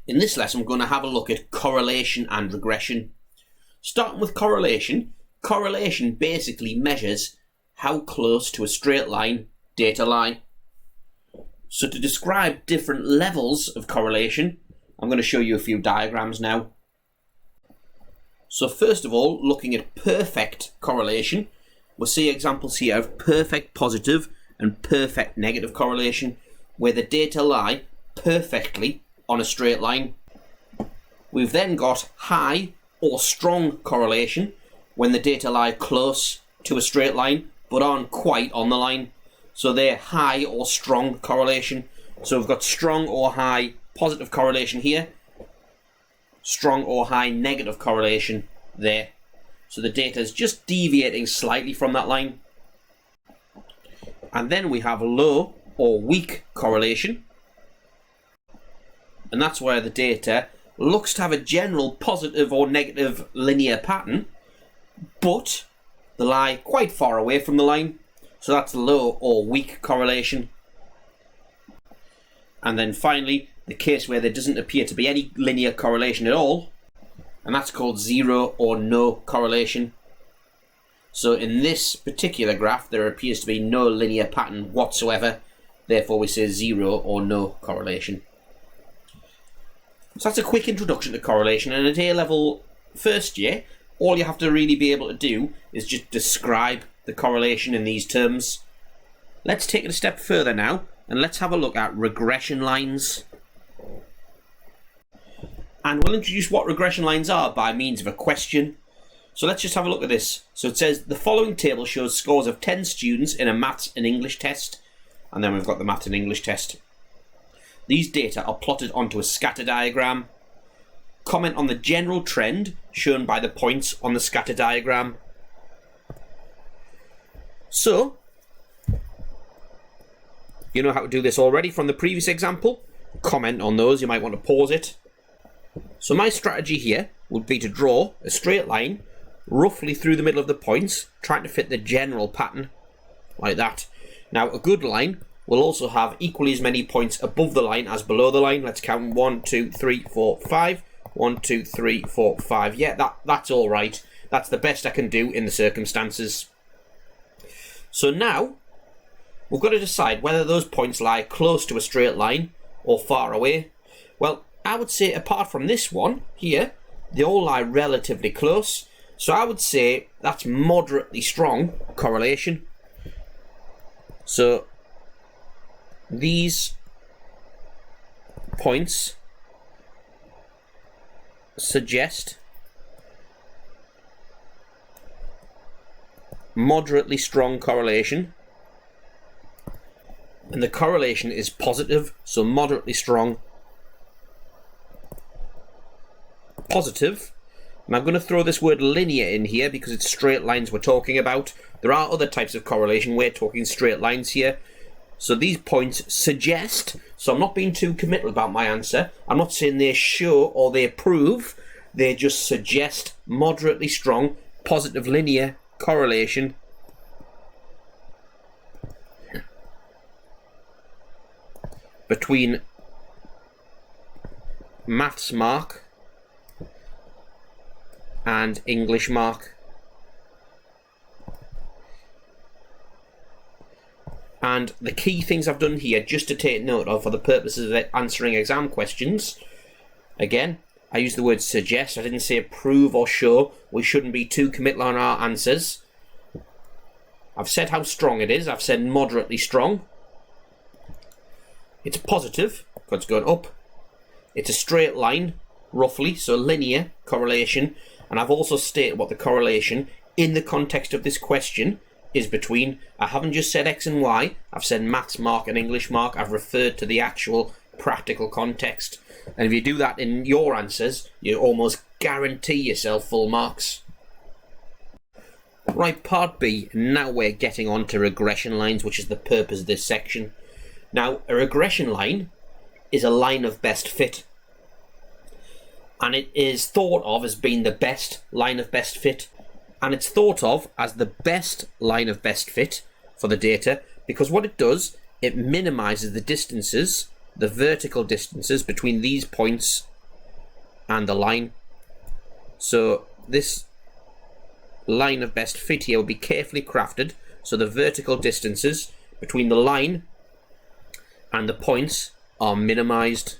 In this lesson, we're going to have a look at correlation and regression. Starting with correlation, correlation basically measures how close to a straight line data lie. So to describe different levels of correlation, I'm going to show you a few diagrams now. So first of all, looking at perfect correlation, we'll see examples here of perfect positive and perfect negative correlation, where the data lie perfectly on a straight line. We've then got high or strong correlation, when the data lie close to a straight line but aren't quite on the line. So they're high or strong correlation. So we've got strong or high positive correlation here, strong or high negative correlation there. So the data is just deviating slightly from that line. And then we have low or weak correlation. And that's where the data looks to have a general positive or negative linear pattern, but they lie quite far away from the line. So that's low or weak correlation. And then finally, the case where there doesn't appear to be any linear correlation at all, and that's called zero or no correlation. So in this particular graph, there appears to be no linear pattern whatsoever. Therefore, we say zero or no correlation. So that's a quick introduction to correlation, and at A-level first year, all you have to really be able to do is just describe the correlation in these terms. Let's take it a step further now, and let's have a look at regression lines. And we'll introduce what regression lines are by means of a question. So let's just have a look at this. So it says, the following table shows scores of 10 students in a maths and English test. And then we've got the maths and English test. These data are plotted onto a scatter diagram. Comment on the general trend shown by the points on the scatter diagram. So, you know how to do this already from the previous example. Comment on those, you might want to pause it. So my strategy here would be to draw a straight line roughly through the middle of the points, trying to fit the general pattern, like that. Now a good line will also have equally as many points above the line as below the line. Let's count 1, 2, 3, 4, 5. 1, 2, 3, 4, 5. Yeah, that's all right. That's the best I can do in the circumstances. So now, we've got to decide whether those points lie close to a straight line or far away. Well, I would say apart from this one here, they all lie relatively close. So I would say that's moderately strong correlation. So these points suggest moderately strong correlation, and the correlation is positive, so moderately strong, positive. And I'm going to throw this word linear in here because it's straight lines we're talking about. There are other types of correlation, we're talking straight lines here. So these points suggest, so I'm not being too committal about my answer. I'm not saying they show or they prove, they just suggest moderately strong positive linear correlation between maths mark and English mark. And the key things I've done here, just to take note of for the purposes of answering exam questions, again, I used the word suggest, I didn't say prove or show. We shouldn't be too committal on our answers. I've said how strong it is, I've said moderately strong. It's positive, because it's going up. It's a straight line, roughly, so linear correlation. And I've also stated what the correlation in the context of this question is between. I haven't just said X and Y, I've said maths mark and English mark. I've referred to the actual practical context. And if you do that in your answers, you almost guarantee yourself full marks. Right, part B, now we're getting on to regression lines, which is the purpose of this section. Now, a regression line is a line of best fit. And it is thought of as being the best line of best fit. And it's thought of as the best line of best fit for the data, because what it does, it minimizes the distances, the vertical distances between these points and the line. So this line of best fit here will be carefully crafted so the vertical distances between the line and the points are minimized.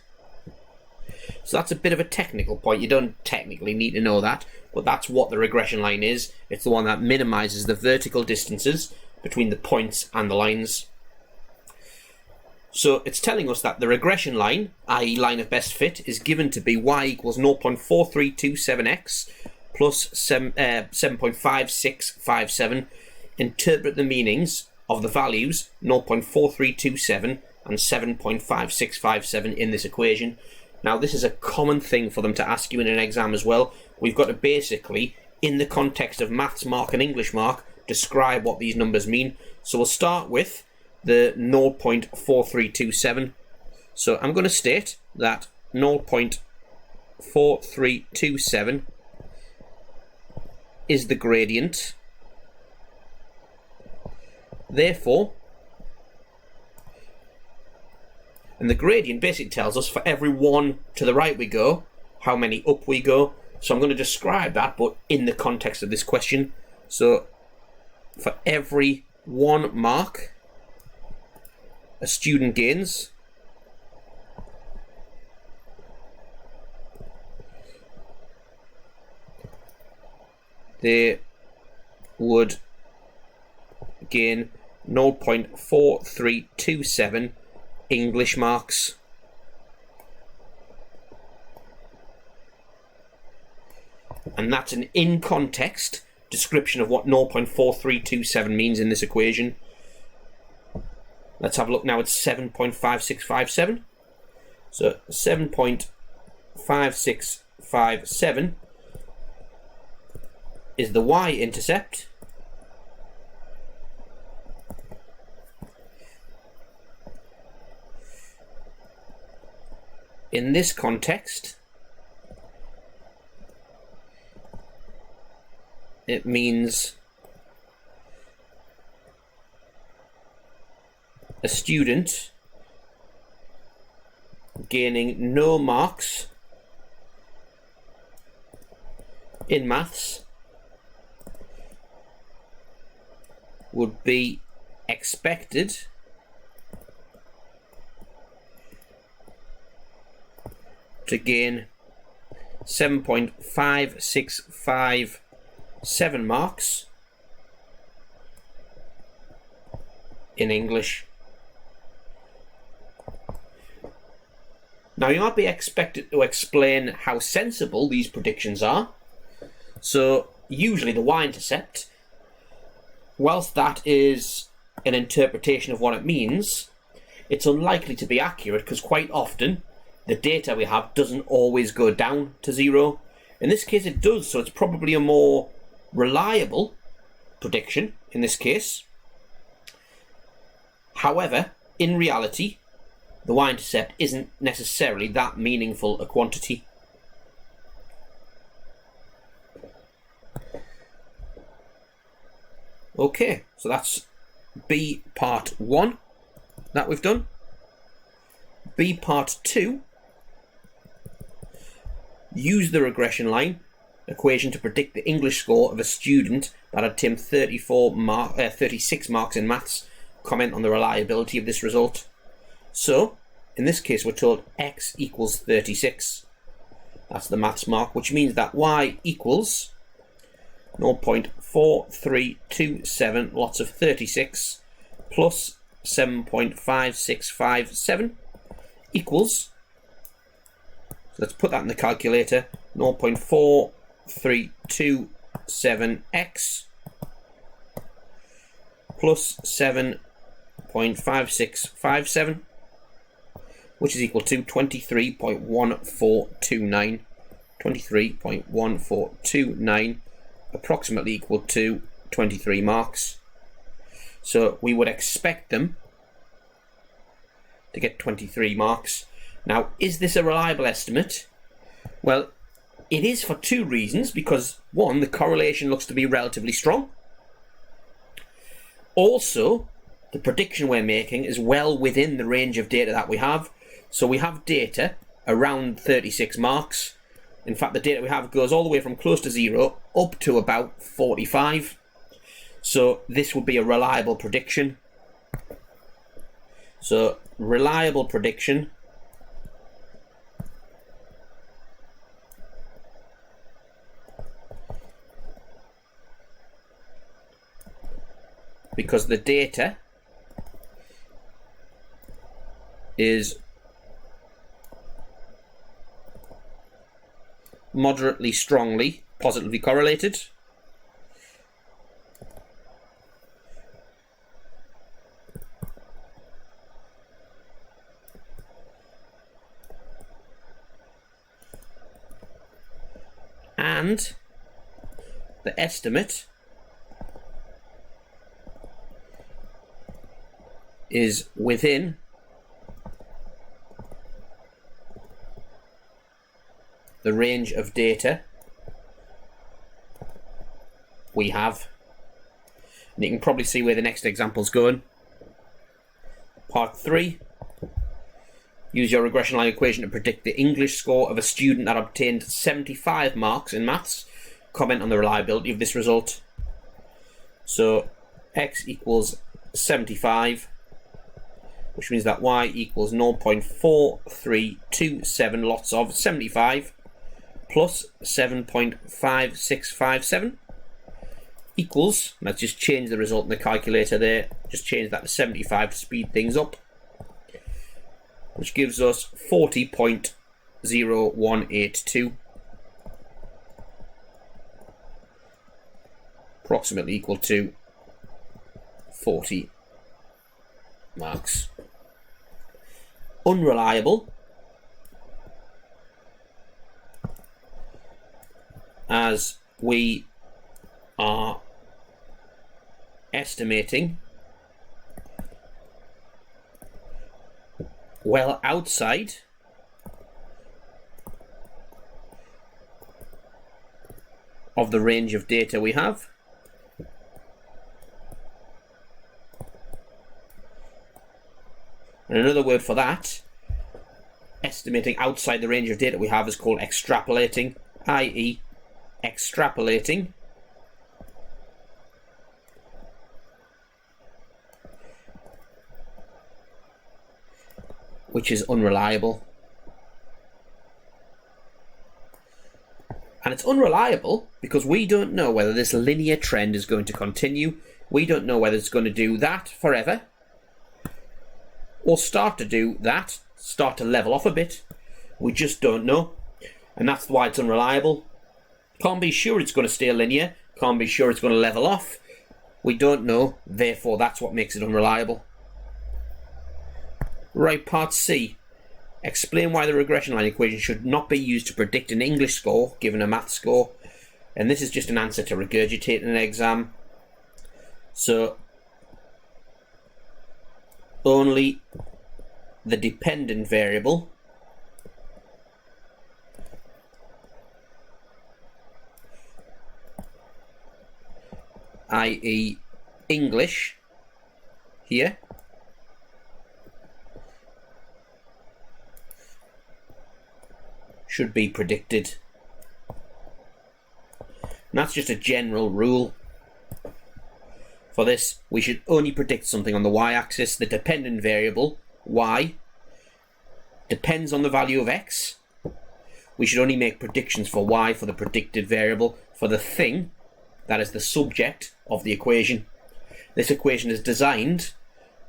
So that's a bit of a technical point. You don't technically need to know that, but that's what the regression line is. It's the one that minimizes the vertical distances between the points and the lines. So it's telling us that the regression line, i.e. line of best fit, is given to be y equals 0.4327x plus 7.5657. Interpret the meanings of the values 0.4327 and 7.5657 in this equation. Now this is a common thing for them to ask you in an exam as well. We've got to basically, in the context of maths mark and English mark, describe what these numbers mean. So we'll start with the 0.4327. So I'm going to state that 0.4327 is the gradient. Therefore, and the gradient basically tells us for every one to the right we go, how many up we go. So I'm going to describe that, but in the context of this question. So for every 1 mark a student gains, they would gain 0.4327 English marks. And that's an in-context description of what 0.4327 means in this equation. Let's have a look now at 7.5657. So 7.5657 is the y-intercept. In this context, it means a student gaining no marks in maths would be expected to gain 7.5657 marks in English. Now you might be expected to explain how sensible these predictions are. So usually the y-intercept, whilst that is an interpretation of what it means, it's unlikely to be accurate because quite often the data we have doesn't always go down to 0. In this case it does, so it's probably a more reliable prediction in this case. However, in reality, the y-intercept isn't necessarily that meaningful a quantity. Okay, so that's B part 1 that we've done. B part 2, use the regression line equation to predict the English score of a student that had 36 marks in maths. Comment on the reliability of this result. So, in this case, we're told x equals 36. That's the maths mark, which means that y equals 0.4327 lots of 36 plus 7.5657 equals, so let's put that in the calculator, 0.4327x plus 7.5657, which is equal to 23.1429. 23.1429, approximately equal to 23 marks. So we would expect them to get 23 marks. Now, is this a reliable estimate? Well, it is for 2 reasons, because 1, the correlation looks to be relatively strong. Also, the prediction we're making is well within the range of data that we have. So we have data around 36 marks. In fact, the data we have goes all the way from close to 0 up to about 45. So this would be a reliable prediction. So reliable prediction because the data is moderately strongly positively correlated. And the estimate is within the range of data we have. And you can probably see where the next example's going. Part 3. Use your regression line equation to predict the English score of a student that obtained 75 marks in maths. Comment on the reliability of this result. So x equals 75, which means that y equals 0.4327 lots of 75 plus 7.5657 equals, let's just change the result in the calculator there, just change that to 75 to speed things up, which gives us 40.0182, approximately equal to 40 marks. Unreliable, as we are estimating well outside of the range of data we have. And another word for that, estimating outside the range of data we have, is called extrapolating, i.e. extrapolating which is unreliable. And it's unreliable because we don't know whether this linear trend is going to continue. We don't know whether it's going to do that forever or start to do that, start to level off a bit. We just don't know. And that's why it's unreliable. Can't be sure it's going to stay linear. Can't be sure it's going to level off. We don't know. Therefore, that's what makes it unreliable. Right, part C. Explain why the regression line equation should not be used to predict an English score given a math score. And this is just an answer to regurgitate in an exam. So, only the dependent variable i.e. English here should be predicted. And that's just a general rule. For this, we should only predict something on the y-axis. The dependent variable, y, depends on the value of x. We should only make predictions for y for the predicted variable, for the thing that is the subject of the equation. This equation is designed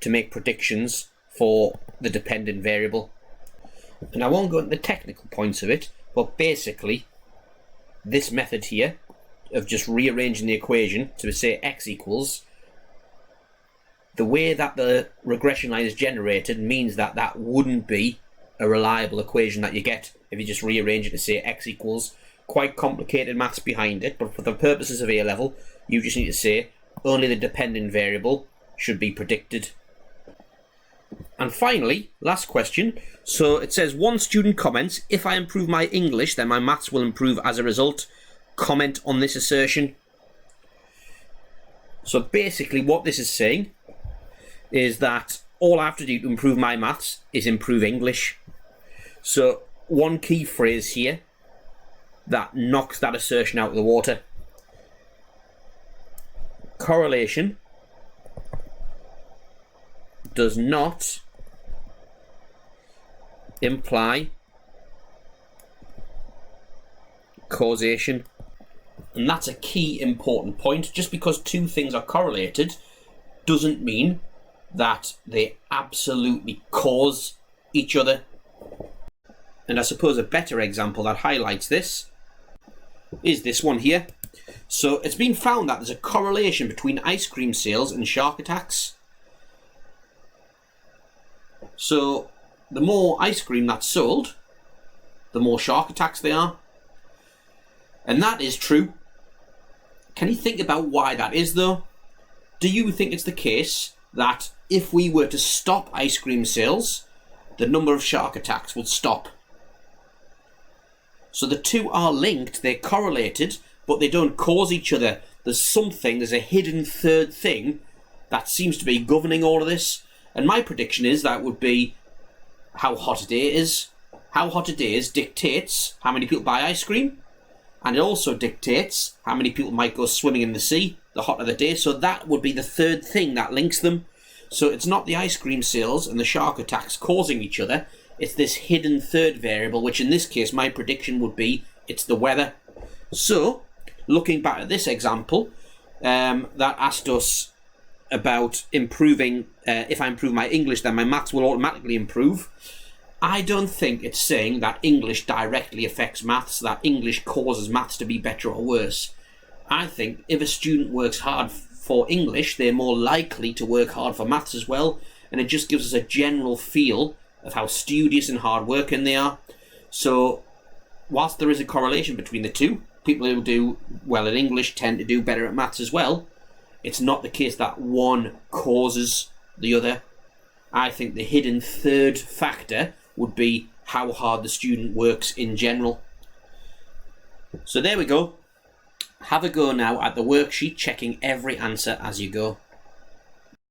to make predictions for the dependent variable. And I won't go into the technical points of it, but basically, this method here of just rearranging the equation to say x equals, the way that the regression line is generated means that that wouldn't be a reliable equation that you get if you just rearrange it to say x equals. Quite complicated maths behind it, but for the purposes of A level, you just need to say only the dependent variable should be predicted. And finally, last question. So it says, one student comments, if I improve my English, then my maths will improve as a result. Comment on this assertion. So basically what this is saying is that all I have to do to improve my maths is improve English. So one key phrase here that knocks that assertion out of the water. Correlation does not imply causation. And that's a key important point. Just because two things are correlated doesn't mean that they absolutely cause each other. And I suppose a better example that highlights this is this one here. So it's been found that there's a correlation between ice cream sales and shark attacks. So the more ice cream that's sold, the more shark attacks there are. And that is true. Can you think about why that is though? Do you think it's the case that if we were to stop ice cream sales, the number of shark attacks would stop? So the two are linked, they're correlated, but they don't cause each other. There's a hidden third thing that seems to be governing all of this. And my prediction is that would be how hot a day is. How hot a day is dictates how many people buy ice cream, and it also dictates how many people might go swimming in the sea the hotter the day. So that would be the third thing that links them. So it's not the ice cream sales and the shark attacks causing each other. It's this hidden third variable, which in this case, my prediction would be it's the weather. So, looking back at this example, that asked us about improving, if I improve my English, then my maths will automatically improve. I don't think it's saying that English directly affects maths, that English causes maths to be better or worse. I think if a student works hard for English, they're more likely to work hard for maths as well, and it just gives us a general feel of how studious and hard-working they are. So, whilst there is a correlation between the two, people who do well in English tend to do better at maths as well. It's not the case that one causes the other. I think the hidden third factor would be how hard the student works in general. So there we go. Have a go now at the worksheet, checking every answer as you go.